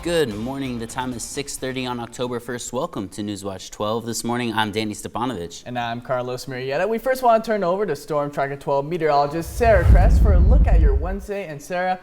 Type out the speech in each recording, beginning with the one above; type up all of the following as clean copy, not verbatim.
Good morning. The time is 6:30 on October 1st. Welcome to Newswatch 12. This morning, I'm Danny Stepanovich. And I'm Carlos Murrieta. We first want to turn over to Storm Tracker 12 meteorologist Sarah Kress for a look at your Wednesday. And Sarah,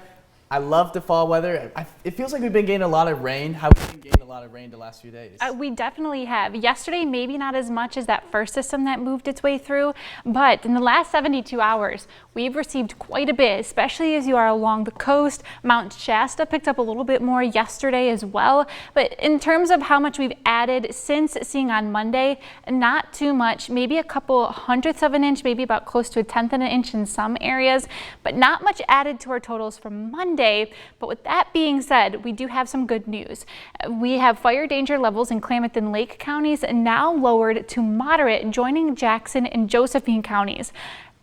I love the fall weather. It feels like we've been getting a lot of rain. Have we been getting a lot of rain the last few days? We definitely have. Yesterday, maybe not as much as that first system that moved its way through, but in the last 72 hours, we've received quite a bit, especially as you are along the coast. Mount Shasta picked up a little bit more yesterday as well. But in terms of how much we've added since seeing on Monday, not too much, maybe a couple hundredths of an inch, maybe about close to a tenth of an inch in some areas, but not much added to our totals from Monday. But with that being said, we do have some good news. We have fire danger levels in Klamath and Lake counties now lowered to moderate, joining Jackson and Josephine counties.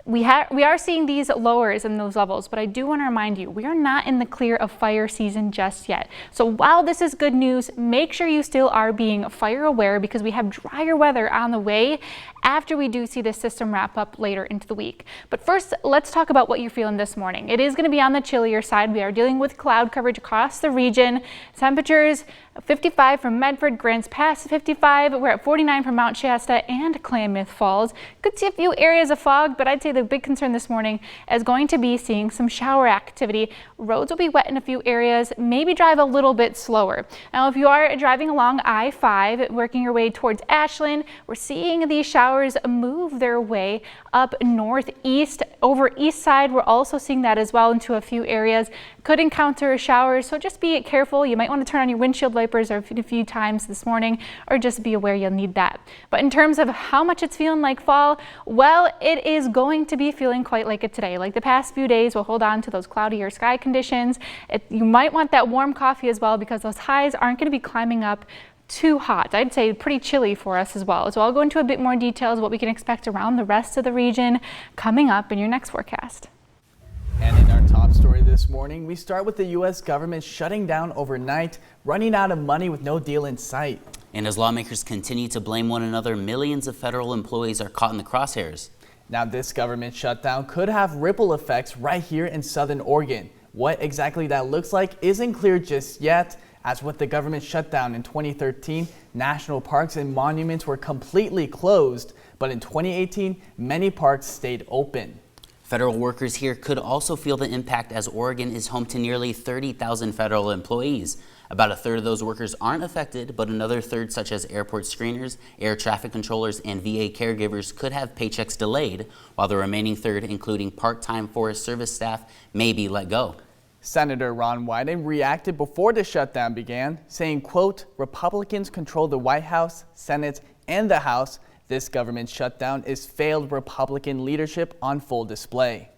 We are seeing these lowers in those levels, but I do want to remind you, we are not in the clear of fire season just yet. So while this is good news, make sure you still are being fire aware because we have drier weather on the way after we do see this system wrap up later into the week. But first, let's talk about what you're feeling this morning. It is going to be on the chillier side. We are dealing with cloud coverage across the region. Temperatures 55 from Medford, Grants Pass 55. We're at 49 from Mount Shasta and Klamath Falls. Could see a few areas of fog, but I'd say the big concern this morning is going to be seeing some shower activity. Roads will be wet in a few areas. Maybe drive a little bit slower. Now, if you are driving along I-5, working your way towards Ashland, we're seeing these showers move their way up northeast. Over east side, we're also seeing that as well into a few areas. Could encounter showers, so just be careful. You might want to turn on your windshield wipers a few times this morning, or just be aware you'll need that. But in terms of how much it's feeling like fall, well, it is going to be feeling quite like it today. Like the past few days, we'll hold on to those cloudier sky conditions. You might want that warm coffee as well because those highs aren't going to be climbing up too hot. I'd say pretty chilly for us as well. So I'll go into a bit more details what we can expect around the rest of the region coming up in your next forecast. And in our top story this morning, we start with the U.S. government shutting down overnight, running out of money with no deal in sight. And as lawmakers continue to blame one another, millions of federal employees are caught in the crosshairs. Now, this government shutdown could have ripple effects right here in Southern Oregon. What exactly that looks like isn't clear just yet. As with the government shutdown in 2013, national parks and monuments were completely closed. But in 2018, many parks stayed open. Federal workers here could also feel the impact as Oregon is home to nearly 30,000 federal employees. About a third of those workers aren't affected, but another third, such as airport screeners, air traffic controllers, and VA caregivers, could have paychecks delayed, while the remaining third, including part-time Forest Service staff, may be let go. Senator Ron Wyden reacted before the shutdown began, saying, quote, "Republicans control the White House, Senate, and the House. This government shutdown is failed Republican leadership on full display."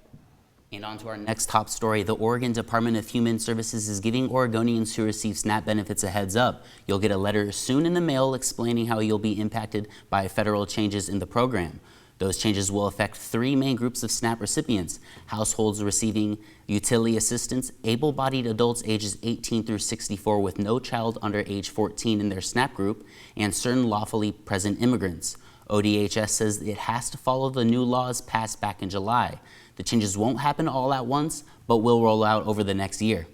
And on to our next top story. The Oregon Department of Human Services is giving Oregonians who receive SNAP benefits a heads up. You'll get a letter soon in the mail explaining how you'll be impacted by federal changes in the program. Those changes will affect three main groups of SNAP recipients: households receiving utility assistance, able-bodied adults ages 18 through 64 with no child under age 14 in their SNAP group, and certain lawfully present immigrants. ODHS says it has to follow the new laws passed back in July. The changes won't happen all at once, but will roll out over the next year.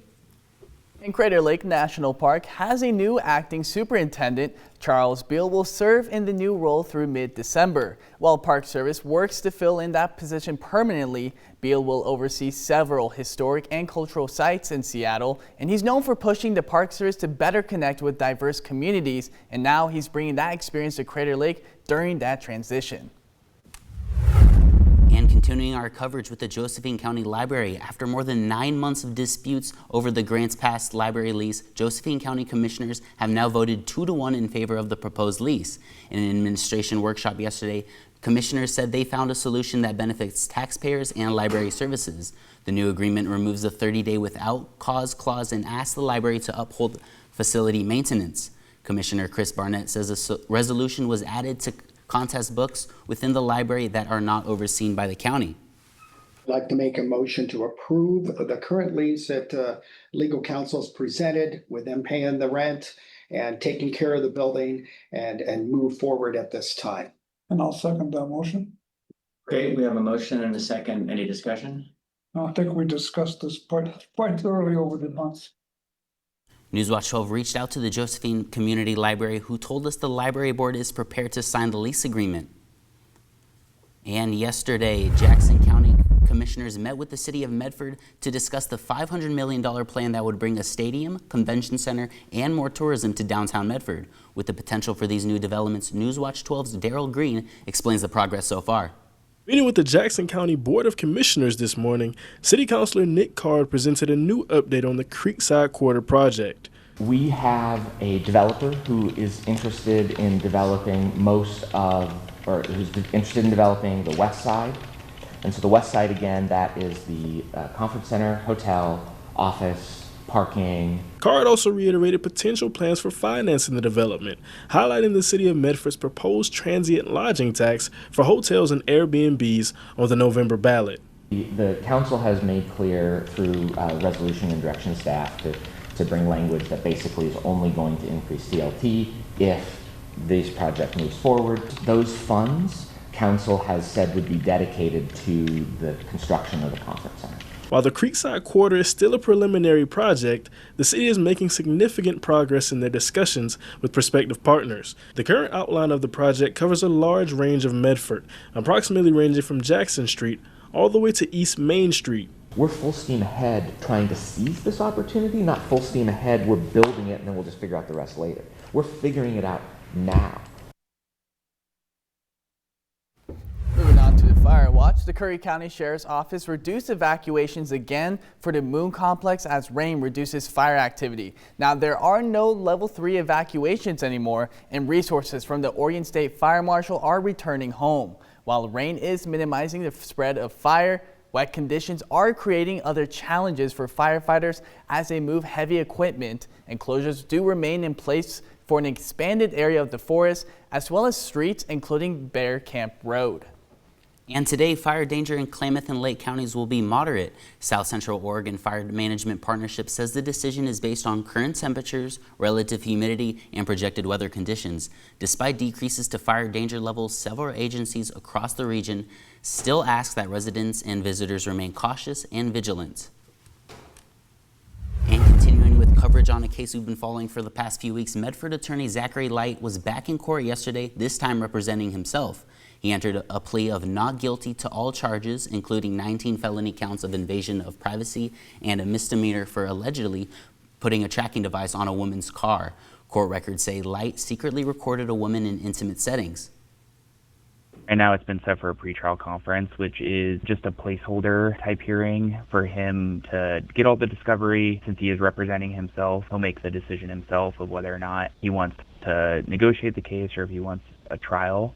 And Crater Lake National Park has a new acting superintendent. Charles Beal will serve in the new role through mid-December. While Park Service works to fill in that position permanently, Beal will oversee several historic and cultural sites in Seattle, and he's known for pushing the Park Service to better connect with diverse communities, and now he's bringing that experience to Crater Lake during that transition. And continuing our coverage with the Josephine County Library, after more than 9 months of disputes over the Grants Pass library lease, Josephine County commissioners have now voted 2-1 in favor of the proposed lease. In an administration workshop yesterday, commissioners said they found a solution that benefits taxpayers and library services. The new agreement removes the 30-day without cause clause and asks the library to uphold facility maintenance. Commissioner Chris Barnett says a resolution was added to contest books within the library that are not overseen by the county. I'd like to make a motion to approve the current lease that legal counsel has presented, with them paying the rent and taking care of the building, and move forward at this time. And I'll second that motion. Okay, we have a motion and a second. Any discussion? I think we discussed this quite thoroughly over the months. Newswatch 12 reached out to the Josephine Community Library, who told us the library board is prepared to sign the lease agreement. And yesterday, Jackson County commissioners met with the city of Medford to discuss the $500 million plan that would bring a stadium, convention center, and more tourism to downtown Medford. With the potential for these new developments, Newswatch 12's Daryl Green explains the progress so far. Meeting with the Jackson County Board of Commissioners this morning, City Councilor Nick Card presented a new update on the Creekside Quarter project. We have a developer who is interested in developing who's interested in developing the west side. And so the west side, again, that is the conference center, hotel, office, parking. Card also reiterated potential plans for financing the development, highlighting the city of Medford's proposed transient lodging tax for hotels and Airbnbs on the November ballot. The council has made clear through resolution and direction staff to bring language that basically is only going to increase CLT if this project moves forward. Those funds, council has said, would be dedicated to the construction of the conference center. While the Creekside Quarter is still a preliminary project, the city is making significant progress in their discussions with prospective partners. The current outline of the project covers a large range of Medford, approximately ranging from Jackson Street all the way to East Main Street. We're full steam ahead trying to seize this opportunity, not full steam ahead, we're building it and then we'll just figure out the rest later. We're figuring it out now. Moving on to the fire watch, the Curry County Sheriff's Office reduced evacuations again for the Moon Complex as rain reduces fire activity. Now, there are no level 3 evacuations anymore, and resources from the Oregon State Fire Marshal are returning home. While rain is minimizing the spread of fire, wet conditions are creating other challenges for firefighters as they move heavy equipment, and closures do remain in place for an expanded area of the forest as well as streets, including Bear Camp Road. And today, fire danger in Klamath and Lake counties will be moderate. South Central Oregon Fire Management Partnership says the decision is based on current temperatures, relative humidity, and projected weather conditions. Despite decreases to fire danger levels, several agencies across the region still ask that residents and visitors remain cautious and vigilant. And continuing with coverage on a case we've been following for the past few weeks, Medford attorney Zachary Light was back in court yesterday, this time representing himself. He entered a plea of not guilty to all charges, including 19 felony counts of invasion of privacy and a misdemeanor for allegedly putting a tracking device on a woman's car. Court records say Light secretly recorded a woman in intimate settings. Right now it's been set for a pretrial conference, which is just a placeholder type hearing for him to get all the discovery. Since he is representing himself, he'll make the decision himself of whether or not he wants to negotiate the case or if he wants a trial.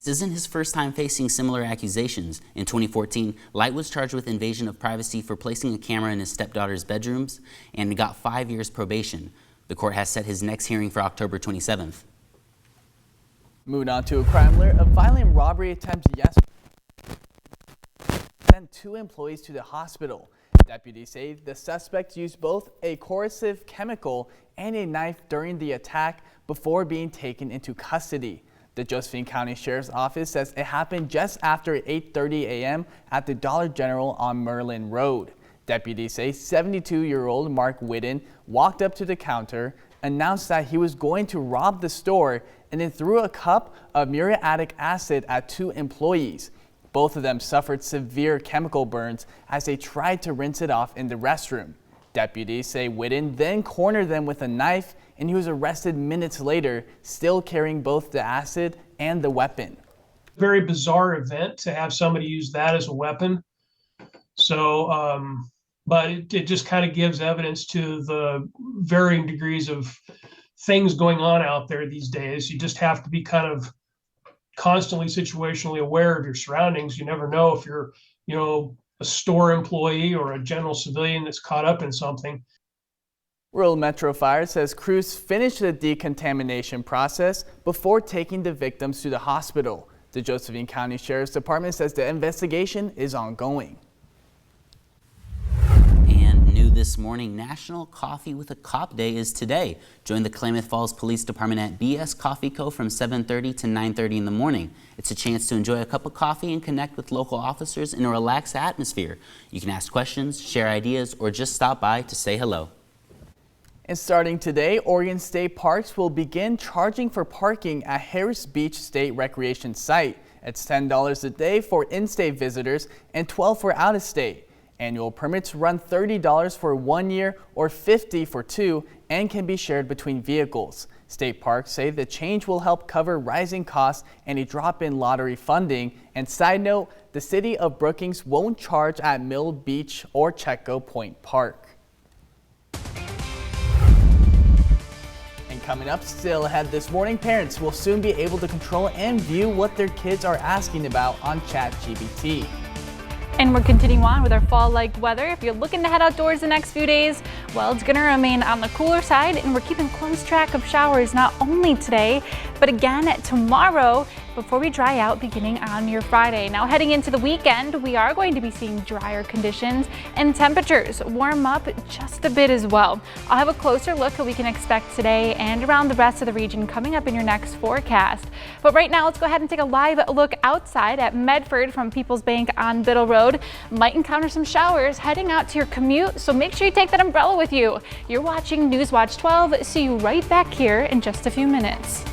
This isn't his first time facing similar accusations. In 2014, Light was charged with invasion of privacy for placing a camera in his stepdaughter's bedrooms and got 5 years probation. The court has set his next hearing for October 27th. Moving on to a crime alert, a violent robbery attempt yesterday sent 2 employees to the hospital. Deputies say the suspect used both a corrosive chemical and a knife during the attack before being taken into custody. The Josephine County Sheriff's Office says it happened just after 8:30 a.m. at the Dollar General on Merlin Road. Deputies say 72-year-old Mark Whitten walked up to the counter, announced that he was going to rob the store, and then threw a cup of muriatic acid at 2 employees. Both of them suffered severe chemical burns as they tried to rinse it off in the restroom. Deputies say Whitten then cornered them with a knife, and he was arrested minutes later, still carrying both the acid and the weapon. Very bizarre event to have somebody use that as a weapon. So, but it just kind of gives evidence to the varying degrees of things going on out there these days. You just have to be kind of constantly situationally aware of your surroundings. You never know if you're, a store employee or a general civilian that's caught up in something. Rural Metro Fire says crews finished the decontamination process before taking the victims to the hospital. The Josephine County Sheriff's Department says the investigation is ongoing. And new this morning, National Coffee with a Cop Day is today. Join the Klamath Falls Police Department at BS Coffee Co. from 7:30 to 9:30 in the morning. It's a chance to enjoy a cup of coffee and connect with local officers in a relaxed atmosphere. You can ask questions, share ideas, or just stop by to say hello. And starting today, Oregon State Parks will begin charging for parking at Harris Beach State Recreation Site. It's $10 a day for in-state visitors and $12 for out-of-state. Annual permits run $30 for 1 year or $50 for 2 and can be shared between vehicles. State parks say the change will help cover rising costs and a drop in lottery funding. And side note, the city of Brookings won't charge at Mill Beach or Chetco Point Park. And coming up still ahead this morning, parents will soon be able to control and view what their kids are asking about on ChatGPT. And we're continuing on with our fall-like weather. If you're looking to head outdoors the next few days, well, it's going to remain on the cooler side, and we're keeping close track of showers not only today, but again tomorrow before we dry out beginning on your Friday. Now, heading into the weekend, we are going to be seeing drier conditions and temperatures warm up just a bit as well. I'll have a closer look at what we can expect today and around the rest of the region coming up in your next forecast. But right now, let's go ahead and take a live look outside at Medford from Peoples Bank on Biddle Road. Might encounter some showers heading out to your commute, so make sure you take that umbrella with you. You're watching Newswatch 12. See you right back here in just a few minutes.